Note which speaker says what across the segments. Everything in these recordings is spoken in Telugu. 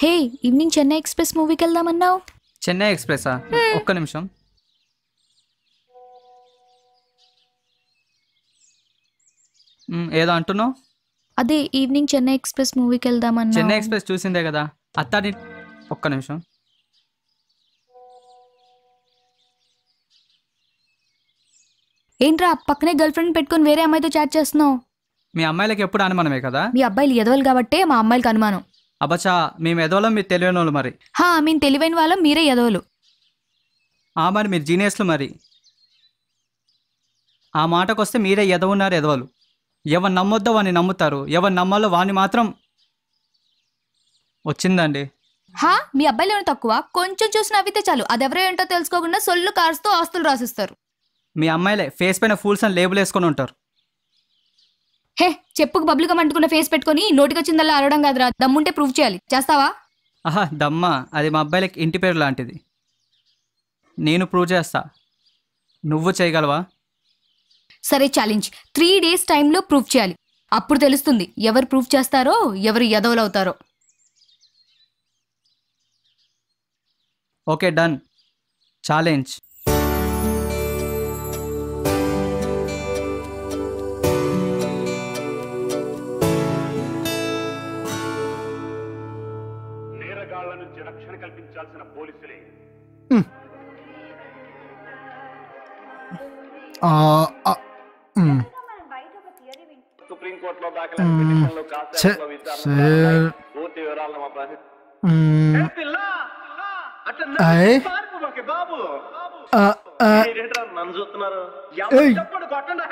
Speaker 1: హే, ఈవినింగ్ చెన్నై ఎక్స్ప్రెస్ మూవీకి వెళ్దామన్నావు.
Speaker 2: చెన్నై ఎక్స్ప్రెసా? ఒక్క నిమిషం. ఏదో అంటున్నావు?
Speaker 1: అదే ఈవినింగ్ చెన్నై ఎక్స్ప్రెస్ మూవీకి వెళ్దామన్నా.
Speaker 2: చెన్నై ఎక్స్ప్రెస్ చూసిందే కదా అత్తాడి. ఒక్క నిమిషం.
Speaker 1: ఏంట్రా పక్కనే గర్ల్ ఫ్రెండ్ పెట్టుకుని వేరే అమ్మాయితో చాట్ చేస్తున్నావు?
Speaker 2: మీ అమ్మాయిలకి ఎప్పుడు అనుమానమే కదా.
Speaker 1: మీ అబ్బాయిలు ఎదవలు కాబట్టే మా అమ్మాయిలకి అనుమానం.
Speaker 2: అబ్బచా, మేము ఎదవలం, మీరు తెలియని వాళ్ళు. మరి
Speaker 1: మేము తెలివైన వాళ్ళం, మీరే ఎదవలు.
Speaker 2: మరి మీరు జీనియస్లు. మరి ఆ మాటకు వస్తే మీరే ఎదవున్నారు, ఎదవలు. ఎవరు నమ్మొద్దో వాడిని నమ్ముతారు, ఎవరు నమ్మాలో వాడిని మాత్రం. వచ్చిందండి.
Speaker 1: మీ అబ్బాయిలు ఏమైనా తక్కువ? కొంచెం చూసి నవ్వితే చాలు, అదెవరో ఏంటో తెలుసుకోకుండా సొల్లు కార్స్తో ఆస్తులు రాసిస్తారు.
Speaker 2: మీ అమ్మాయిలే ఫేస్ పైన ఫూల్స్ అని లేబుల్ వేసుకొని ఉంటారు.
Speaker 1: హే, చెప్పుకు బబ్లుగా మంటుకున్న ఫేస్ పెట్టుకుని నోటికొచ్చిందల్లా అరవడం కాదురా. దమ్ముంటే ప్రూవ్ చేయాలి. చేస్తావా?
Speaker 2: దమ్మా, అది మా అబ్బాయిలకి ఇంటి పేరు లాంటిది. నేను ప్రూవ్ చేస్తా. నువ్వు చేయగలవా?
Speaker 1: సరే, ఛాలెంజ్. 3 days టైంలో ప్రూవ్ చేయాలి. అప్పుడు తెలుస్తుంది ఎవరు ప్రూవ్ చేస్తారో, ఎవరు ఎదవలవుతారో.
Speaker 2: Okay, done. ఛాలెంజ్.
Speaker 3: నేరగాళ్ల నుంచి రక్షణ కల్పించాల్సిన పోలీసులే సుప్రీంకోర్టులో దాఖలైన పిటిషన్లో కాసేపట్లో విచారణ పూర్తి వివరాలను మా బాబు నన్ను చూస్తున్నారు. కొట్టండి.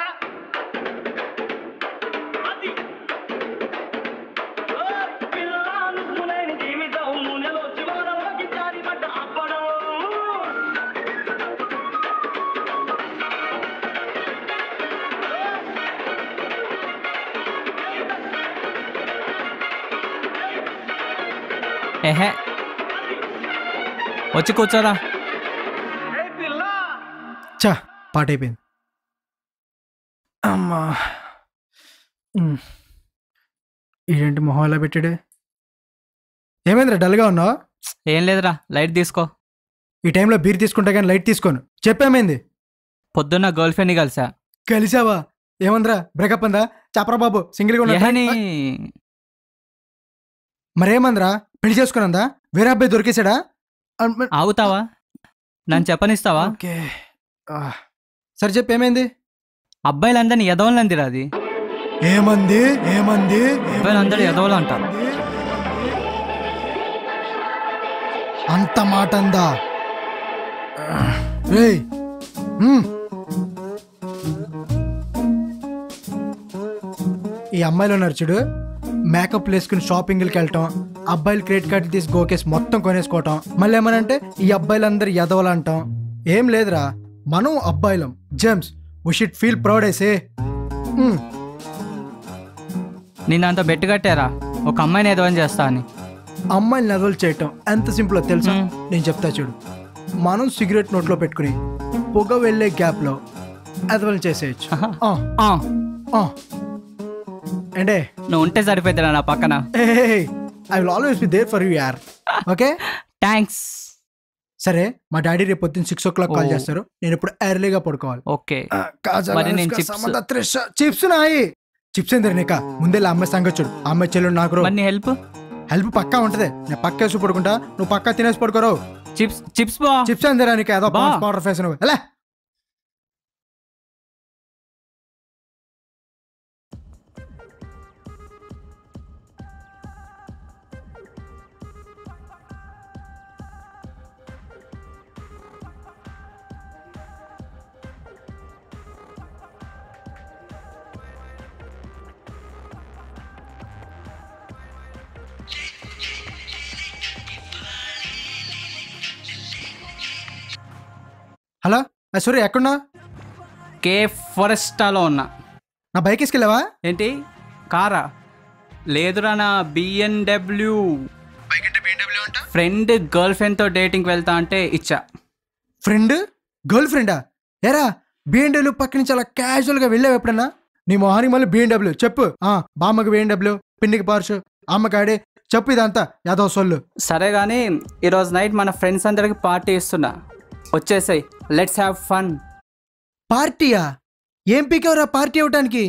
Speaker 2: ఏహే, వచ్చి కూర్చోరా.
Speaker 4: చా, పాట అయిపోయింది. అమ్మా, ఇదేంటి మొహం ఎలా పెట్టాడే? ఏమైందిరా, డల్గా ఉన్నావు?
Speaker 2: ఏం లేదురా, లైట్ తీసుకో.
Speaker 4: ఈ టైంలో బీర్ తీసుకుంటా కానీ లైట్ తీసుకోను. చెప్పేమైంది?
Speaker 2: పొద్దున్న గర్ల్ ఫ్రెండ్ని కలిసా.
Speaker 4: కలిసావా? ఏమందిరా, బ్రేకప్ అందా? చాపరా బాబు, సింగిల్గా ఉన్నా. మరేమందిరా, పెళ్లి చేసుకున్నందా? వేరే అబ్బాయి దొరికేసాడా?
Speaker 2: ఆగుతావా? నన్ను చెప్పనిస్తావా?
Speaker 4: ఓకే, సరే చెప్పు, ఏమైంది?
Speaker 2: అబ్బాయిలందరినీ ఎదవలు అందిరా. అది
Speaker 4: ఏమంది? ఏమంది?
Speaker 2: అబ్బాయిలందరూ ఎదవలు అంటారు.
Speaker 4: అంత మాట అందా? ఈ అమ్మాయిలో నడుచుడు మేకప్ వేసుకుని షాపింగ్కి వెళ్ళటం, అబ్బాయిలు క్రెడిట్ కార్డు తీసి గోకేస్ మొత్తం కొనేసుకోవటం, మళ్ళీ ఏమనంటే ఈ అబ్బాయిలందరూ ఎదవలు అంటాం. ఏం లేదురా, మనం అబ్బాయిలం. James, we should feel proud ఐసే.
Speaker 2: నిన్న అంత బెట్టు కట్టారా ఒక అమ్మాయిని ఎదవని చేస్తా అని?
Speaker 4: అమ్మాయిని ఎదవలు చేయటం ఎంత సింపుల్ తెలుసా? నేను చెప్తా చూడు. మనం సిగరెట్ నోట్లో పెట్టుకుని పొగ వెళ్ళే గ్యాప్లో ఎదవలు చేసేయచ్చు. అంటే
Speaker 2: నువ్వు ఉంటే సరిపోతుందా నా పక్కన?
Speaker 4: I will always be there for you యార్. Okay,
Speaker 2: thanks.
Speaker 4: సరే, మా డాడీ రేపు పొద్దున్న 6 o'clock కాల్ చేస్తారు. నేను ఇప్పుడు ఎర్లీగా పడుకోవాలి.
Speaker 2: ఓకే.
Speaker 4: చిప్స్ నాయి. చిప్స్ ఏంది నీకా? ముందే అమ్మాయి సంగతి చూడు. అమ్మాయి చెల్లు నాకు
Speaker 2: హెల్ప్
Speaker 4: పక్కా ఉంటది. నేను పక్కా వేసి పడుకుంటా, నువ్వు పక్కా తినేసి పడుకోరావు. చిప్స్ అందిరా నీకు ఏదో పౌడర్ ఫేస్. నువ్వు ఎలా? హలో సూర్య, ఎక్కడున్నా?
Speaker 2: కే ఫారెస్టాలో ఉన్నా.
Speaker 4: నా బైక్ తీసుకెళ్ళావా
Speaker 2: ఏంటి? కారా? లేదురా, నా BMW. ఫ్రెండ్ గర్ల్ ఫ్రెండ్తో డేటింగ్కి వెళ్తా అంటే ఇచ్చా.
Speaker 4: ఫ్రెండ్ గర్ల్ ఫ్రెండా? ఏరా, BMW పక్క నుంచి అలా క్యాజువల్గా వెళ్ళావు ఎప్పుడన్నా? నీ మొహానికి మళ్ళీ BMW చెప్పు. బామ్మకి BMW, పిండికి పార్షు, అమ్మకాడే చెప్పు ఇదంతా యాదవ్ సొల్లు.
Speaker 2: సరే కానీ ఈరోజు నైట్ మన ఫ్రెండ్స్ అందరికి పార్టీ ఇస్తున్నా, వచ్చేసాయి. Let's have fun.
Speaker 4: పార్టీయా? ఏం పీకేవరా పార్టీ ఇవ్వటానికి?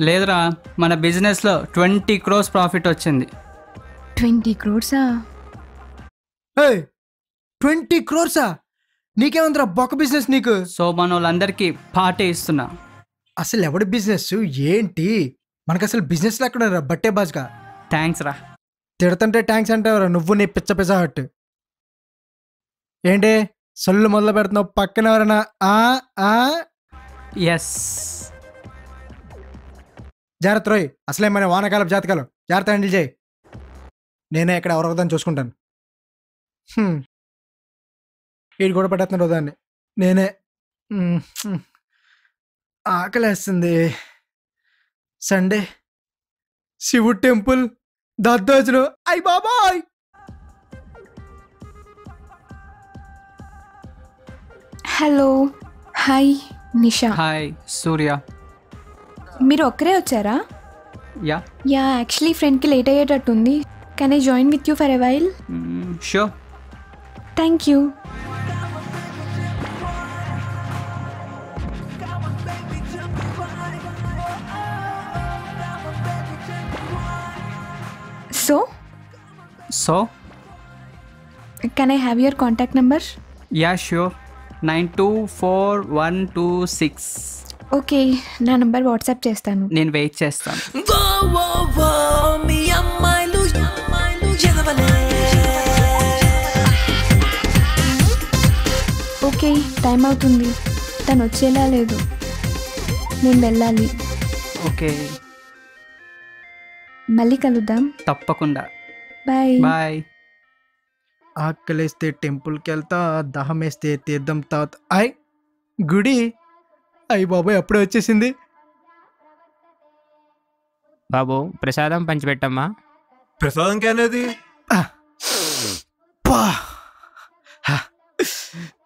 Speaker 2: లేదురా, మన బిజినెస్లో 20 crores ప్రాఫిట్ వచ్చింది.
Speaker 1: 20 crores?
Speaker 4: 20 crores? నీకేమందరా బొక్క బిజినెస్ నీకు?
Speaker 2: సో మన వాళ్ళందరికీ పార్టీ ఇస్తున్నా.
Speaker 4: అసలు ఎవడి బిజినెస్ ఏంటి? మనకు అసలు బిజినెస్ లేకుండా బట్టే బాజ్గా.
Speaker 2: థ్యాంక్స్ రా.
Speaker 4: తిడతంటే థ్యాంక్స్ అంటావురా నువ్వు, నీ పిచ్చ పిచ్చ హట్టు. ఏంటి సొల్లు మొదలు పెడుతున్నావు? పక్కన ఎవరన్నా?
Speaker 2: ఎస్.
Speaker 4: జాగ్రత్త రోయ్, అసలేమైనా వానకాలపు జాతకాలు జాగ్రత్త హ్యాండిల్ చేయి. నేనే ఇక్కడ ఎవరొకదాన్ని చూసుకుంటాను. వీడు కూడా పట్టేస్తున్నాడు దాన్ని. నేనే. ఆకలేస్తుంది. సండే శివుడు టెంపుల్, దద్దోజులు. అయ్ బాబాయ్.
Speaker 5: Hello, hi Nisha.
Speaker 2: Hi Surya.
Speaker 5: మీరు ఒక్కరే వచ్చారా?
Speaker 2: యా
Speaker 5: యాక్చువల్లీ ఫ్రెండ్కి లేట్ అయ్యేటట్టుంది. Can I join with you for a while?
Speaker 2: Sure.
Speaker 5: Thank you.
Speaker 2: So
Speaker 5: can I have your contact number?
Speaker 2: Ya sure. 924126.
Speaker 5: Okay, నా నంబర్ వాట్సాప్ చేస్తాను.
Speaker 2: నేను వెయిట్ చేస్తాను.
Speaker 5: ఓకే, టైం అవుతుంది. తను వచ్చేలా లేదు, నేను వెళ్ళాలి.
Speaker 2: ఓకే,
Speaker 5: మళ్ళీ కలుద్దాం.
Speaker 2: తప్పకుండా.
Speaker 5: బాయ్.
Speaker 2: బాయ్.
Speaker 4: ఆకలేస్తే టెంపుల్కి వెళ్తా, దాహం వేస్తే తీర్థం తాత. అయ్ గుడి. అయ్యి బాబాయ్ అప్పుడే వచ్చేసింది.
Speaker 6: బాబు ప్రసాదం పంచిపెట్టమ్మా.
Speaker 7: ప్రసాదం అనేది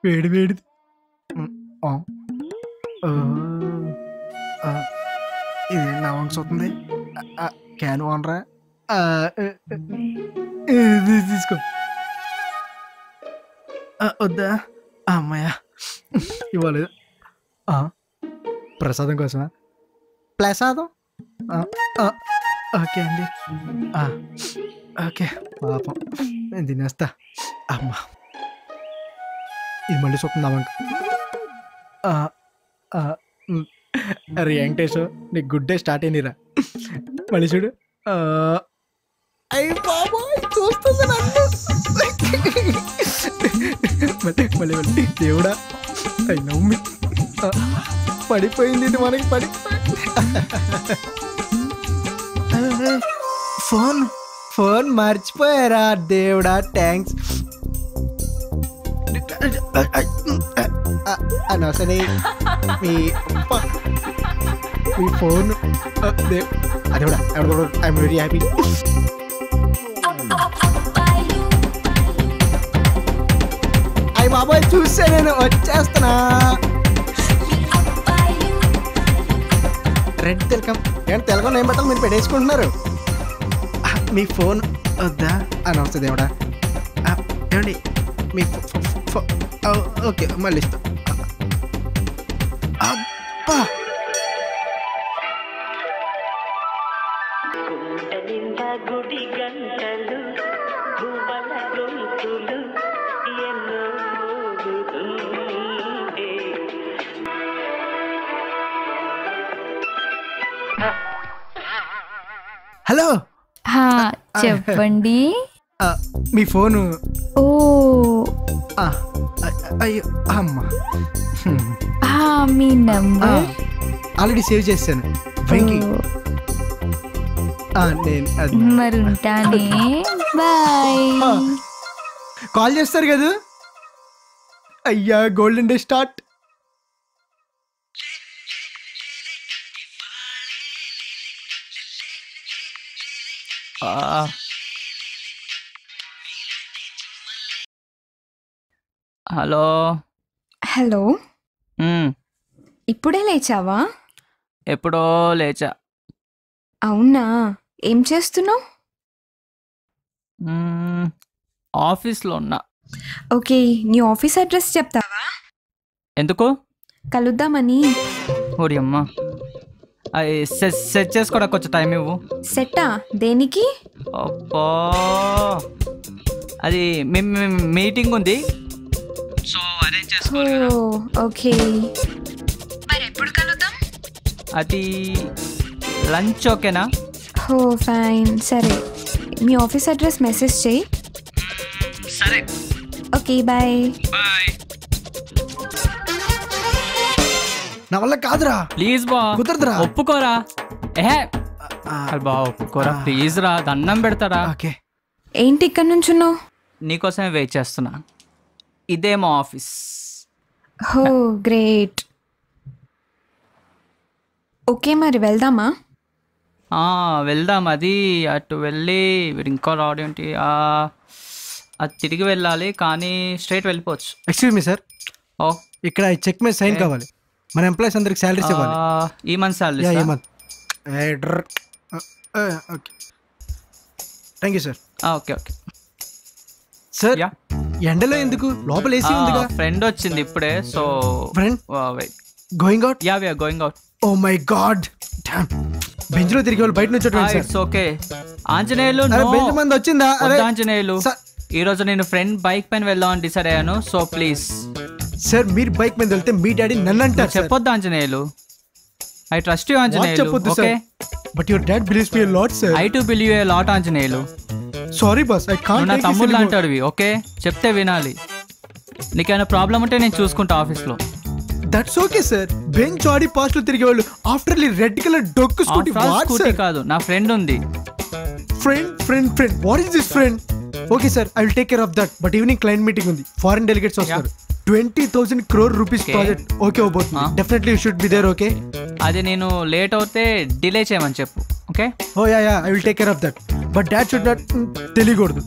Speaker 4: వేడి వేడిది. ఇది నా వంశ అవుతుంది. క్యాన్ ఓనరా? తీసుకో. వద్దా? అమ్మాయ ఇవ్వలేదు. ప్రసాదం కోసమా? ప్రసాదం ఓకే అండి. ఓకే పాపం నేను తినేస్తా. అమ్మా ఇది మళ్ళీ చూస్తుందా? అరే వెంకటేష్, నీకు గుడ్ డే స్టార్ట్ అయినరా? మళ్ళీ చూడు. అయ్యి బాబోయ్ చూస్తుంది నన్ను. మళ్ళీ మళ్ళీ దేవుడా అయ్యి నమ్మి పడిపోయింది ఇది మనకి. ఫోన్ ఫోన్ మర్చిపోయారా దేవుడా? థ్యాంక్స్. అనవసరి మీ ఫోన్. అది కూడా ఐఎమ్ వెరీ హ్యాపీ. అయ్యి బాబాయ్ చూసే నేను వచ్చేస్తున్నా. రెడ్ తెలకం ఏంటి? తెలకం ఏం పెట్టాలి? మీరు పెట్టేసుకుంటున్నారు. మీ ఫోన్ వద్దా? అనవసరం దేవుడా. ఏమండి మీ ఓకే మళ్ళీ ఇస్తా. అబ్బా హలో.
Speaker 1: చెప్పండి.
Speaker 4: మీ ఫోను.
Speaker 5: ఓ
Speaker 4: అయ్యో అమ్మా,
Speaker 1: మీ నంబర్
Speaker 4: ఆల్రెడీ సేవ్ చేశాను. వెంకీ నేను
Speaker 1: మరి ఉంటానే. బాయ్.
Speaker 4: కాల్ చేస్తారు కదా. అయ్యా golden day start.
Speaker 2: Hello.
Speaker 5: Hello, ఇప్పుడే లేచావా?
Speaker 2: ఎప్పుడో లేచా.
Speaker 5: అవునా, ఏం చేస్తున్నావు?
Speaker 2: ఆఫీస్లో ఉన్నా.
Speaker 5: ఓకే, నీ ఆఫీస్ అడ్రస్ చెప్తావా?
Speaker 2: ఎందుకు?
Speaker 5: కలుద్దామని.
Speaker 2: ఓరి అమ్మ, అది సెట్ చేసుకోవడానికి కొంచెం టైం ఇవ్వు.
Speaker 5: సెట్టా? దేనికి?
Speaker 2: అబ్బా, అది మీటింగ్ ఉంది, సో అరేంజ్ చేసుకోవాలి కదా.
Speaker 5: ఓకే, మరి ఎప్పుడు కలుద్దాం?
Speaker 2: అది లంచ్ ఓకేనా?
Speaker 5: ఓ ఫైన్, సరే మీ ఆఫీస్ అడ్రస్ మెసేజ్ చేయి.
Speaker 2: సరే,
Speaker 5: ఓకే బాయ్.
Speaker 2: బాయ్.
Speaker 4: నా వల్ల కాదురా,
Speaker 2: ప్లీజ్ బా,
Speaker 4: కుదరదురా.
Speaker 2: ఒప్పుకోరా. ఏహే బా, ఒప్పుకోరా ప్లీజ్ రా, దండం పెడతారా.
Speaker 4: ఓకే,
Speaker 5: ఏంటి ఇక్కడ నుంచున్నావు?
Speaker 2: నీకోసమే వెయిట్ చేస్తున్నా. ఇదే మా ఆఫీస్.
Speaker 5: హో గ్రేట్. ఓకే మరి వెళ్దామా?
Speaker 2: వెళ్దాం. అది అటు వెళ్ళి వీడు ఇంకో రావడం ఏంటి, అది తిరిగి వెళ్ళాలి, కానీ స్ట్రైట్ వెళ్ళిపోవచ్చు.
Speaker 4: ఎక్స్క్యూజ్ మీ సార్,
Speaker 2: ఓ
Speaker 4: ఇక్కడ ఈ చెక్ మీద సైన్ కావాలి. మన ఎంప్లాయీస్ అందరికి శాలరీస్ ఇవ్వాలి.
Speaker 2: ఈ మంత్
Speaker 4: యా, ఈ
Speaker 2: salary.
Speaker 4: Month. Okay, thank you sir.
Speaker 2: Okay okay.
Speaker 4: Sir,
Speaker 2: yeah,
Speaker 4: ఎండలో ఎందుకు? లోపల ఏసీ ఉందిగా.
Speaker 2: ఫ్రెండ్ వచ్చింది ఇప్పుడే, so
Speaker 4: friend
Speaker 2: wait.
Speaker 4: Going out.
Speaker 2: Yeah, we are going out.
Speaker 4: Oh my God, bench లో తిరిగి వాళ్ళు బయట నుంచి
Speaker 2: ఇట్స్ ఓకే. ఆంజనేయులు,
Speaker 4: బెంచ్ మంది వచ్చిందా? అరే
Speaker 2: ఆంజనేయులు, ఈ రోజు నేను ఫ్రెండ్ బైక్ పైన వెళ్దామని డిసైడ్ అయ్యాను, సో ప్లీజ్.
Speaker 4: సార్, మీరు బైక్ మీద వెళ్తే మీ డాడీ నన్ను అంటారు.
Speaker 2: చెప్పొద్దు Anjaneyulu, I trust you Anjaneyulu.
Speaker 4: చెప్పొద్దు
Speaker 2: okay,
Speaker 4: but your dad believes me a lot sir.
Speaker 2: I too believe a lot Anjaneyulu.
Speaker 4: Sorry boss, I can't.
Speaker 2: నా తమ్ముళ్ళు అంటాడువి, ఓకే, చెప్తే వినాలి. నీకేమైనా ప్రాబ్లం ఉంటే నేను చూసుకుంటా ఆఫీస్లో.
Speaker 4: That's okay sir. బెంచ్ ఆడి పాస్ట్ లో తిరిగే వాళ్ళు ఆఫ్టర్లీ రెడ్ కలర్ డొక్కు స్కూటీ. What
Speaker 2: scooty
Speaker 4: sir?
Speaker 2: కాదు, నా ఫ్రెండ్ ఉంది.
Speaker 4: Friend what is this friend? Okay sir, I will take care of that. But evening client meeting ఉంది, ఫారెన్ డెలిగేట్స్ వస్తారు. 20,000 crore rupees ప్రాజెక్ట్. ఓకే అవబోతుంది. Definitely you should be there. Okay,
Speaker 2: అది నేను లేట్ అవుతే డిలే చేయమని చెప్పు. Okay,
Speaker 4: oh ya, I will take care of that. But dad should not తెలియకూడదు.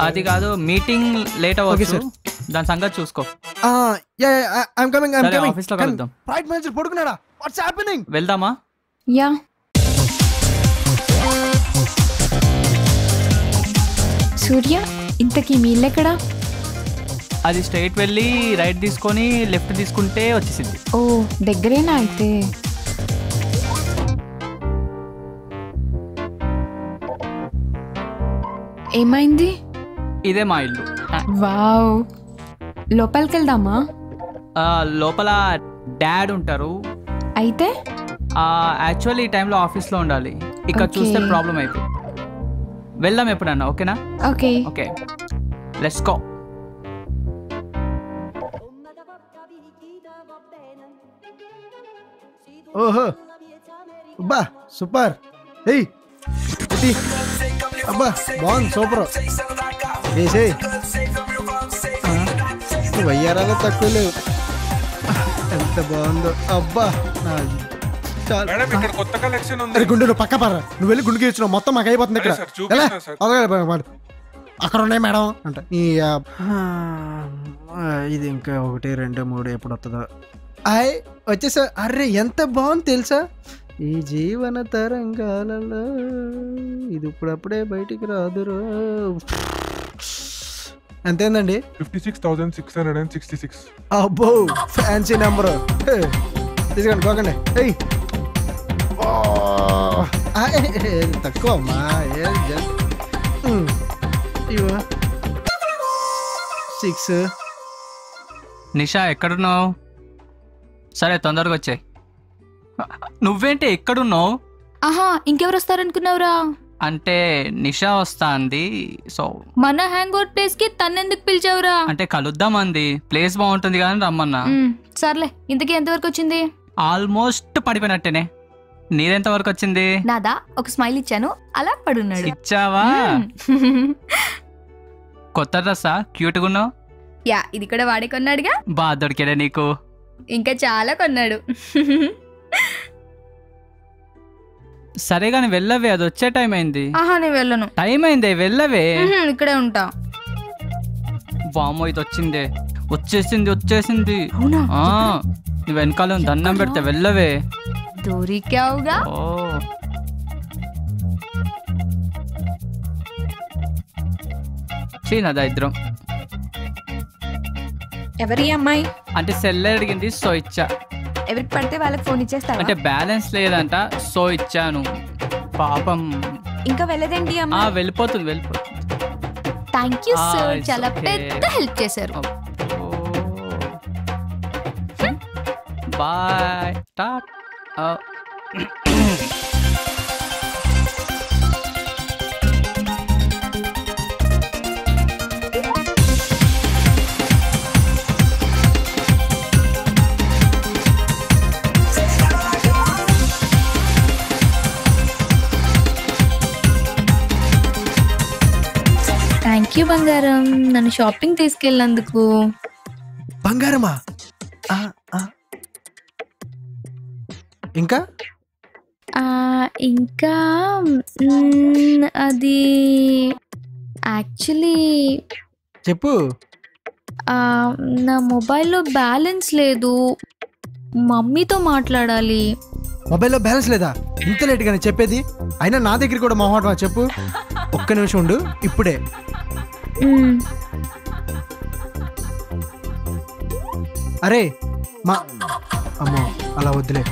Speaker 2: అది కాదు, మీటింగ్ లేట్ అవ్వచ్చు,
Speaker 4: sir.
Speaker 2: దాని సంగతి చూసుకో.
Speaker 4: Ya, I am coming.
Speaker 2: సరే, ఆఫీస్లో కలుద్దాం.
Speaker 4: రైట్ మేనేజర్ పడుకున్నాడా? What's happening?
Speaker 2: వెళ్దామా?
Speaker 5: యా. సూర్య, ఇంతకీ మీ ఇల్లు ఎక్కడా?
Speaker 2: అది స్ట్రైట్ వెళ్ళి రైట్ తీసుకొని లెఫ్ట్ తీసుకుంటే వచ్చేసింది.
Speaker 5: ఓ దగ్గరేనా అయితే? ఏమైంది?
Speaker 2: ఇదే మా ఇల్లు.
Speaker 5: వావ్, లోపలికి వెళ్దామా?
Speaker 2: లోపల డాడ్ ఉంటారు.
Speaker 5: అయితే
Speaker 2: యాక్చువల్లీ ఈ టైంలో ఆఫీస్లో ఉండాలి, ఇక్కడ
Speaker 5: Okay.
Speaker 2: చూస్తే ప్రాబ్లం అవుతుంది. వెళ్దాం ఎప్పుడన్నా, ఓకేనా?
Speaker 5: ఓకే.
Speaker 2: Okay, let's go.
Speaker 4: ఓహో, అబ్బా సూపర్. ఏయ్ ఇది, అబ్బా బాగుంది, సూపర్. వేసే వయ్యారాలో తక్కువ లేవు. ఎంత బాగుందో, అబ్బా.
Speaker 7: మేడం, ఇక్కడ కొత్త కలెక్షన్ ఉంది.
Speaker 4: అరే గుండె, నువ్వు పక్క పర్రా. నువ్వు వెళ్ళి గుండెకి ఇచ్చినావు, మొత్తం మాకు అయిపోతుంది ఇక్కడ.
Speaker 7: సరే సార్, చూపిస్తున్నా సార్.
Speaker 4: అక్కడ ఉన్నాయి మేడం అంట. ఇది ఇంకా 1, 2, 3 ఎప్పుడు వస్తుందో. వచ్చేసా. అరే ఎంత బాగుంది తెలుసా, ఈ జీవన తరంగాలలో ఇది ఇప్పుడప్పుడే బయటికి రాదురో. ఎంతేందండి?
Speaker 7: 56,666.
Speaker 4: అబ్బో, ఫ్యాన్సీ నెంబర్. తీసుకోండి, పోకండి. తక్కువ అమ్మా. ఇవో 6.
Speaker 2: నిషా, ఎక్కడున్నావు? సరే, తొందరగా వచ్చాయి. నువ్వేంటి ఎక్కడున్నావు?
Speaker 1: ఆహా, ఇంకెవరు వస్తారనుకున్నావురా?
Speaker 2: అంటే నిషా వస్తా అంది, సో
Speaker 1: మన హ్యాంగ్ అవుట్ ప్లేస్ కి తన్నెందుకు పిలిచావురా?
Speaker 2: అంటే కలుద్దాం అంది, ప్లేస్ బాగుంటుంది కానీ రమ్మన్నా.
Speaker 1: సర్లే, ఇంతకీ ఎంతవరకు వచ్చింది?
Speaker 2: ఆల్మోస్ట్ పడిపోయినట్టేనే. నీదెంత వరకు వచ్చింది?
Speaker 1: నాదా, ఒక స్మైల్ ఇచ్చాను, అలా పడున్నాడు.
Speaker 2: ఇచ్చావా? కొత్త డ్రెస్సా? క్యూట్గా ఉన్నావు.
Speaker 1: యా, ఇది కూడా వాడే కొన్నాడుగా.
Speaker 2: బాగా దొరికాడే నీకు.
Speaker 1: ఇంకా చాలా కొన్నాడు.
Speaker 2: సరే గాని వెళ్ళవే, అది వచ్చే టైం అయింది.
Speaker 1: ఆహా, నేను వెళ్ళను.
Speaker 2: టైం అయిందే, వెళ్ళవే.
Speaker 1: ఇక్కడే ఉంటా.
Speaker 2: వామో, ఇది వచ్చిందే, వచ్చేసింది.
Speaker 1: అవునా?
Speaker 2: నువ్వు వెనకాల దండం పెడితే వెళ్ళవే.
Speaker 1: దొరికావుగా.
Speaker 2: ఓ శ్రీనాథ ఇద్దరం.
Speaker 5: ఎవరి అమ్మాయి?
Speaker 2: అంటే సెల్ అడిగింది, సో ఇచ్చా.
Speaker 5: ఎవరికి పడితే వాళ్ళకి ఫోన్ ఇచ్చేస్తావా?
Speaker 2: అంటే బ్యాలెన్స్ లేదంట, సో ఇచ్చాను. పాపం.
Speaker 5: ఇంకా వెళ్ళదేంటి అమ్మా?
Speaker 2: వెళ్ళిపోతుంది.
Speaker 1: థ్యాంక్ యూ సార్,
Speaker 2: it's
Speaker 1: చాలా
Speaker 2: okay.
Speaker 1: పెద్ద హెల్ప్ చేశారు.
Speaker 2: బాయ్. టాట్.
Speaker 1: థ్యాంక్ యూ బంగారం, నన్ను షాపింగ్ తీసుకెళ్ళినందుకు.
Speaker 4: బంగారమా? ఇంకా
Speaker 1: ఇంకా అది యాక్చువల్లీ
Speaker 4: చెప్పు.
Speaker 1: నా మొబైల్లో బ్యాలెన్స్ లేదు, మమ్మీతో మాట్లాడాలి.
Speaker 4: మొబైల్లో బ్యాలెన్స్ లేదా? ఇంత లేట్గానే చెప్పేది? అయినా నా దగ్గర కూడా మొహమాటమా? చెప్పు. ఒక్క నిమిషం ఉండు, ఇప్పుడే. అరే మా అమ్మో, అలా వద్దులే.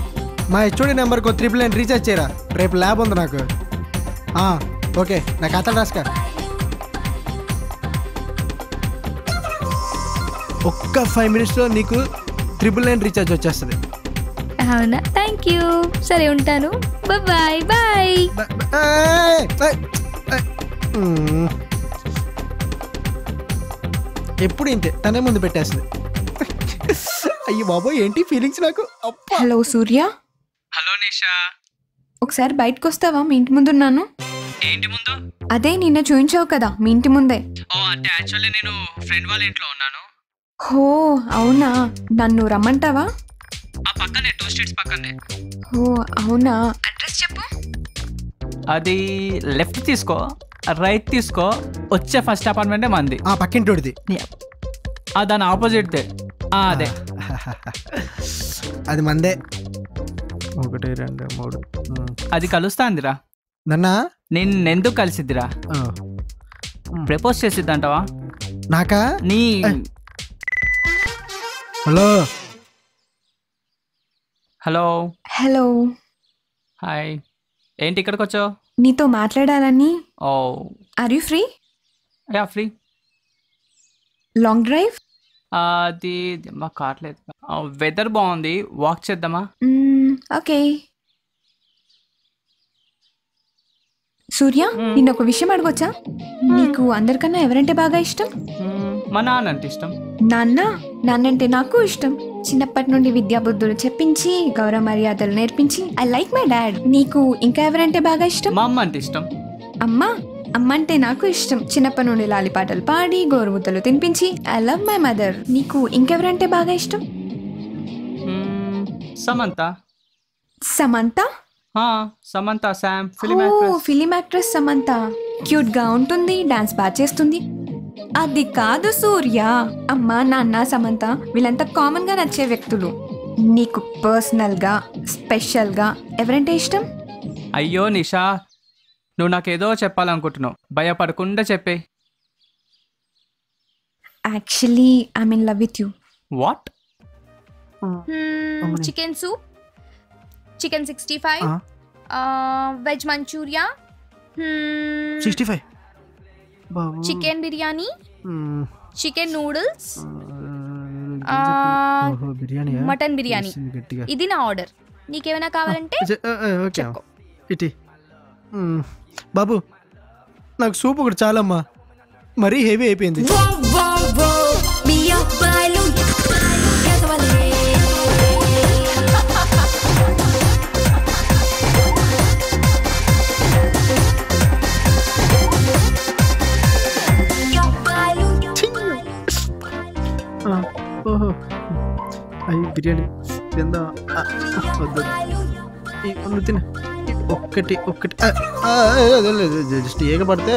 Speaker 4: మా హెచ్ఓడి నెంబర్కి 999 రీఛార్జ్ చేయరా, రేపు ల్యాబ్ ఉంది నాకు. ఓకే, నా ఖాతా రాసుకా. ఒక్క 5 minutesలో నీకు 999 రీఛార్జ్ వచ్చేస్తుంది.
Speaker 1: అవునా? Thank you. సరే ఉంటాను. Bye bye.
Speaker 4: ఎప్పుడు ఇంతే, తనే ముందు పెట్టేస్తుంది. అయ్యో బాబోయ్, ఏంటి ఫీలింగ్స్ నాకు.
Speaker 5: హలో సూర్య.
Speaker 2: హలో నిషా.
Speaker 5: ఒకసారి బయటకు వస్తావా? మీ ఇంటి ముందున్నాను.
Speaker 2: ఏంటి ముందు?
Speaker 5: అదే నిన్న చూయించావు కదా మీ ఇంటి ముందే.
Speaker 2: అంటే యాక్చువల్లీ నేను ఫ్రెండ్ వాళ్ళ ఇంట్లో ఉన్నాను.
Speaker 5: హో అవునా, నన్ను రమ్మంటావా?
Speaker 2: ఆ పక్కనే 2 streets పక్కనే.
Speaker 5: ఓ అవునా, అడ్రస్ చెప్పు.
Speaker 2: అది లెఫ్ట్ తీసుకో, రైట్ తీసుకో, వచ్చే ఫస్ట్ అపార్ట్మెంటే మంది.
Speaker 4: పక్కింటోడిది.
Speaker 2: దాని ఆపోజిట్దే. అదే
Speaker 4: అది మందే. 1 2 3.
Speaker 2: అది కలుస్తాందిరా.
Speaker 4: నన్నా
Speaker 2: నిన్నెందుకు కలిసిద్దిరా? ప్రపోజ్ చేసిద్దంటావా
Speaker 4: నాకా?
Speaker 2: నీ
Speaker 4: హలో
Speaker 2: హలో
Speaker 5: హలో.
Speaker 2: హాయ్. ఏంటి ఇక్కడికి వచ్చావు?
Speaker 5: నీతో మాట్లాడాలని.
Speaker 2: Oh
Speaker 5: are you free?
Speaker 2: Ya free.
Speaker 5: Long drive?
Speaker 2: అది మాకు కావట్లేదు. వెదర్ బాగుంది, వాక్ చేద్దామా?
Speaker 5: ఓకే. సూర్య, నిన్న ఒక విషయం అడగొచ్చా? నీకు అందరికన్నా ఎవరంటే బాగా ఇష్టం?
Speaker 2: మా నాన్న అంటే ఇష్టం.
Speaker 5: నాన్నంటే నాకు ఇష్టం. చిన్నప్పటి నుండి విద్యాబుద్ధులు చెప్పించి గౌరవ మర్యాదలు నేర్పించి ఐ లైక్ మై డాడ్. నీకు ఇంకా ఎవరంటే బాగా ఇష్టం?
Speaker 2: మా అమ్మ అంటే ఇష్టం.
Speaker 5: అమ్మ అంటే నాకు ఇష్టం. చిన్నప్పటి నుండి లాలిపాటలు పాడి గోరుముద్దలు తినిపించి ఐ లవ్ మై మదర్. నీకు ఇంకెవరంటే బాగా ఇష్టం?
Speaker 2: Samantha.
Speaker 5: Samantha?
Speaker 2: Samantha Sam
Speaker 5: film actress Samantha. Cute గా ఉంటుంది, డాన్స్ బాగా చేస్తుంది. అది కాదు సూర్య. అమ్మ నాన్న సమంత వీళ్ళంతా కామన్ గా నచ్చే వ్యక్తులు. నీకు పర్సనల్ గా స్పెషల్ గా ఎవరంటే ఇష్టం?
Speaker 2: అయ్యో నిషా, నువ్వు నాకేదో చెప్పాలనుకుంటున్నావు, భయపడకుండా చెప్పే.
Speaker 5: Actually I'm in love with you.
Speaker 2: What?
Speaker 1: Chicken soup, chicken 65, veg manchurian,
Speaker 4: 65,
Speaker 1: chicken biryani, chicken noodles, mutton biryani. ఇది నా ఆర్డర్. నీకేమైనా కావాలంటే చెప్పు.
Speaker 4: ఇటీ బాబు, నాకు సూప్ ఒకటి చాలమ్మా, మరీ హెవీ అయిపోయింది. ఓహో, అయ్యి బిర్యానీ తిందా? వద్దు, తిన. ఒక్కటి జస్ట్ ఏగ పడితే.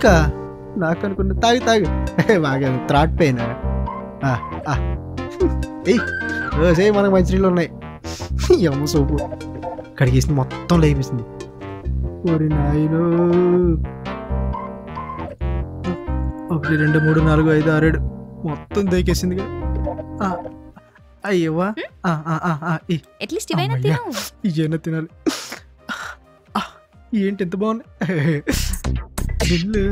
Speaker 4: నీకా? నాకు అనుకున్నా. తాగి తాగి బాగా త్రాట్ పెయిన్. ఏయ్ మనకు మంచినీళ్ళు ఉన్నాయి. అమ్మ సోపు కడిగేసి మొత్తం లేపేసింది. ఓరి నాయను. 1 2 3 4 5 6 7 మొత్తం దేకేసిందిగా. అయ్యవ్వా.
Speaker 1: అట్లీస్ట్ ఇవైనా తిను.
Speaker 4: ఇవైనా తినాలి. ఏంటి ఎంత బాగున్నాయి బిల్లు.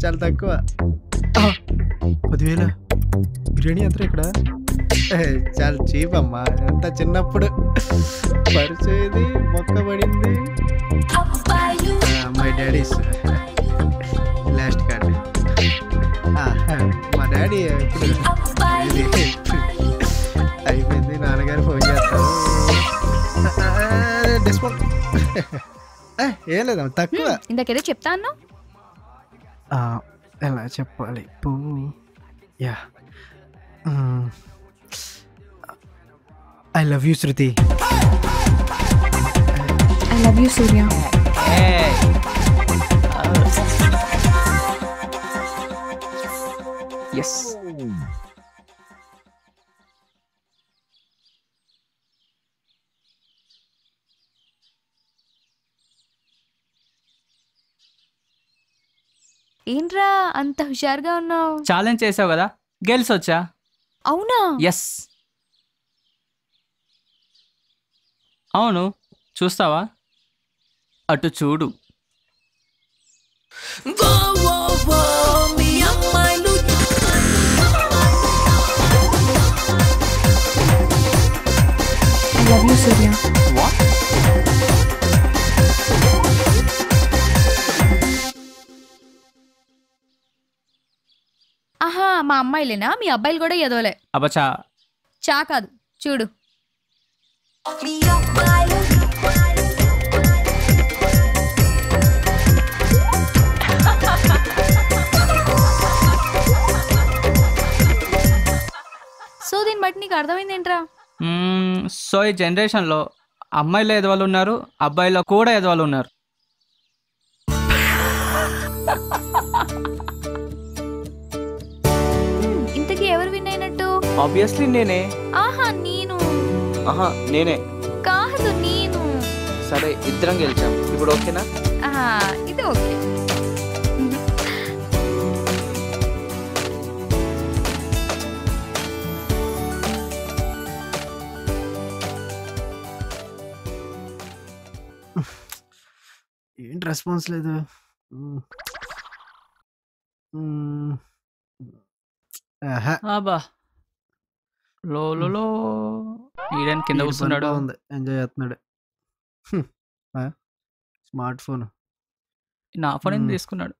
Speaker 4: చాలా తక్కువ. 10,000 బిర్యానీ ఎంత ఇక్కడ? చాలా చీప్ అమ్మా. ఎంత చిన్నప్పుడు పరిచేది మొక్క పడింది. My daddy's last card. మా డాడీ అయిపోయింది. నాన్నగారు ఫోన్ చేస్తారు. డిస్కౌంట్ ఏం లేదా తక్కువ.
Speaker 1: ఇందాకేదో చెప్తా అన్నా.
Speaker 4: ఎలా చెప్పాలి? Yeah I love you Shruti.
Speaker 5: I love you Surya.
Speaker 2: Yes.
Speaker 1: ఏంట్రా అంత హుషారుగా ఉన్నావు?
Speaker 2: ఛాలెంజ్ చేసావు కదా, గెలిచొచ్చా.
Speaker 1: అవునా?
Speaker 2: ఎస్. అవును, చూస్తావా? అటు చూడు.
Speaker 5: ఐ లవ్ యూ సూర్య.
Speaker 1: ఆహా, మా అమ్మాయిలేనా? మీ అబ్బాయిలు కూడా ఎదవలే.
Speaker 2: అబ్బచా.
Speaker 1: చా కాదు, చూడు. సో దీన్ని బట్టి నీకు అర్థమైంది ఏంట్రా?
Speaker 2: సో ఈ జనరేషన్లో అమ్మాయిలో ఎదవాళ్ళు ఉన్నారు, అబ్బాయిలో కూడా ఎదవాళ్ళు ఉన్నారు.
Speaker 1: ఇంతకీ ఎవరు విన్ అయినట్టు?
Speaker 2: ఆబ్వియస్లీ నేనే.
Speaker 1: ఆహా, నేను.
Speaker 2: ఆహా, నేనే
Speaker 1: కాదు, నేను.
Speaker 2: సరే, ఇద్దరం గెలిచాం. ఇప్పుడు ఓకేనా?
Speaker 1: ఇది ఓకే.
Speaker 4: ఏంటి రెస్పాన్స్ లేదు?
Speaker 2: అబ్బా, లో ఈడన్ కింద కూర్చున్నాడు.
Speaker 4: ఉంది, ఎంజాయ్ చేస్తున్నాడు. Smart phone.
Speaker 2: నా ఫోన్ ఎందుకు తీసుకున్నాడు?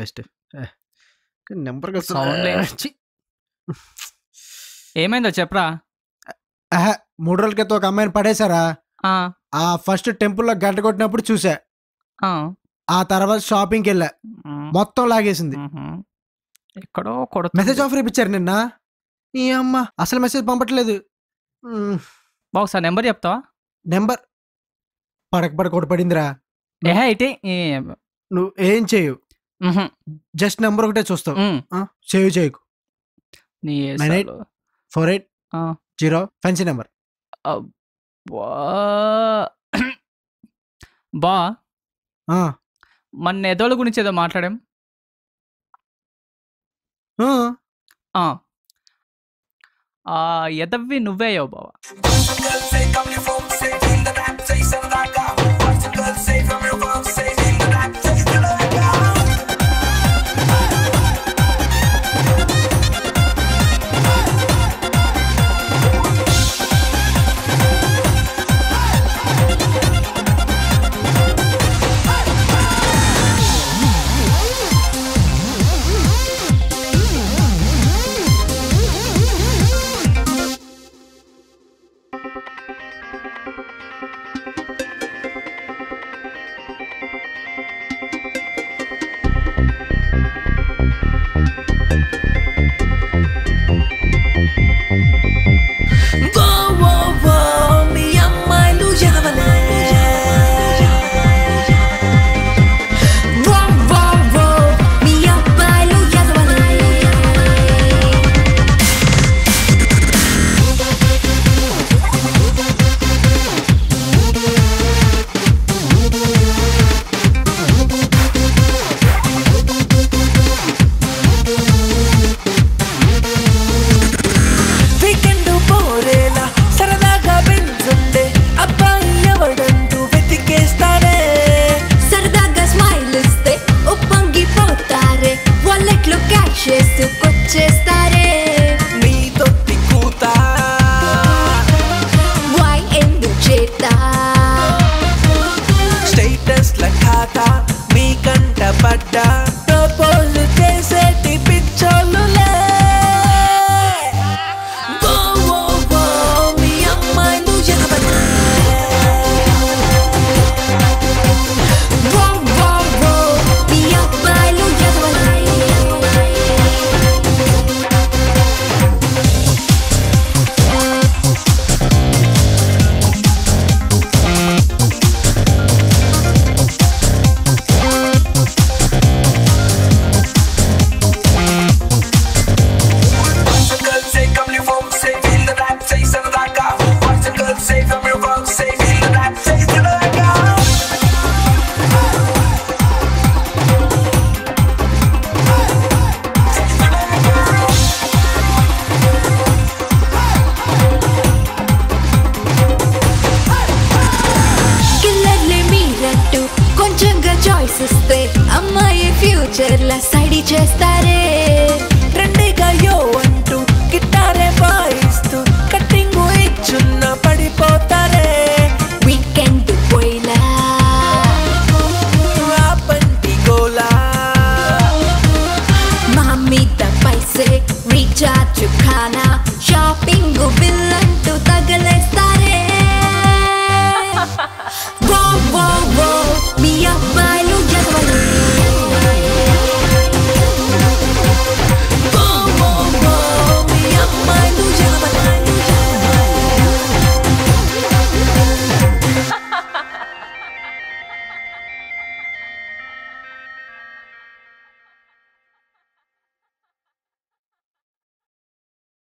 Speaker 4: Best number.
Speaker 2: ఏమైందో చెప్పరా?
Speaker 4: 3 రోజుల క్రితం ఒక అమ్మాయిని పడేశారా? ఆ ఫస్ట్ టెంపుల్లో గంట కొట్టినప్పుడు చూసా. ఆ తర్వాత షాపింగ్కి వెళ్ళా, మొత్తం లాగేసింది.
Speaker 2: ఎక్కడో
Speaker 4: మెసేజ్ ఆఫర్ ఇప్పించారు నిన్న. ఈ అమ్మ అసలు మెసేజ్ పంపట్లేదు.
Speaker 2: ఒకసారి నెంబర్ చెప్తావా?
Speaker 4: నెంబర్ పడక పడిందిరా. నువ్వు ఏం చేయు, జస్ట్ నెంబర్ ఒకటే చూస్తావు. సేవ్ చేయకు. 9848 ఫ్యాన్సీ నెంబర్.
Speaker 2: బా, మన ఎదోళ్ళ గురించి ఏదో మాట్లాడాం. ఎదవ్వి నువ్వే అయ్యావు బావా.
Speaker 8: ఆకలేస్తా